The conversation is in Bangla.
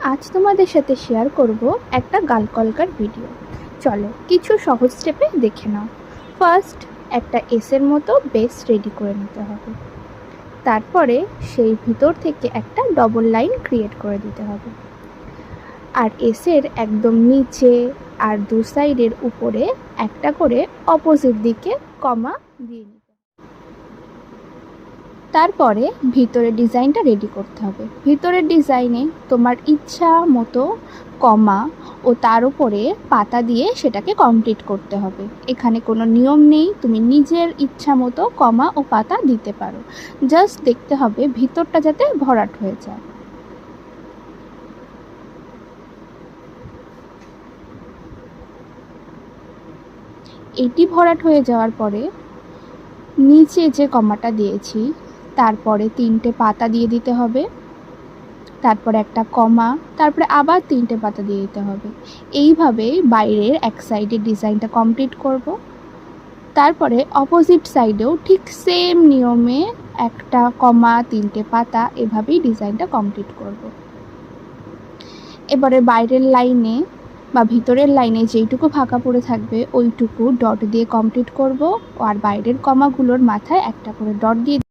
আজ তোমাদের সাথে শেয়ার করব একটা গাল কলকার ভিডিও। চলো কিছু সহজ স্টেপে দেখে নাও। ফার্স্ট একটা এসের মতো বেস রেডি করে নিতে হবে। তারপরে সেই ভিতর থেকে একটা ডবল লাইন ক্রিয়েট করে দিতে হবে। আর এসের একদম নিচে আর দু সাইডের উপরে একটা করে অপোজিট দিকে কমা দিয়ে নিতে হবে। তারপরে ভিতরের ডিজাইনটা রেডি করতে হবে। ভিতরের ডিজাইনে তোমার ইচ্ছা মতো কমা ও তার উপরে পাতা দিয়ে সেটাকে কমপ্লিট করতে হবে। এখানে কোনো নিয়ম নেই, তুমি নিজের ইচ্ছা মতো কমা ও পাতা দিতে পারো। জাস্ট দেখতে হবে ভিতরটা যাতে ভরাট হয়ে যায়। এটি ভরাট হয়ে যাওয়ার পরে নিচে যে কমাটা দিয়েছি তারপরে 3টে পাতা দিয়ে দিতে হবে, তারপরে একটা কমা, তারপরে আবার 3টে পাতা দিয়ে দিতে হবে। এইভাবে বাইরের এক সাইডের ডিজাইনটা কমপ্লিট করব। তারপরে অপোজিট সাইডেও ঠিক সেম নিয়মে একটা কমা, 3টে পাতা, এভাবেই ডিজাইনটা কমপ্লিট করব। এবারে বাইরের লাইনে বা ভিতরের লাইনে যেইটুকু ফাঁকা পড়ে থাকবে ওইটুকু ডট দিয়ে কমপ্লিট করব। আর বাইরের কমাগুলোর মাথায় একটা করে ডট দিয়ে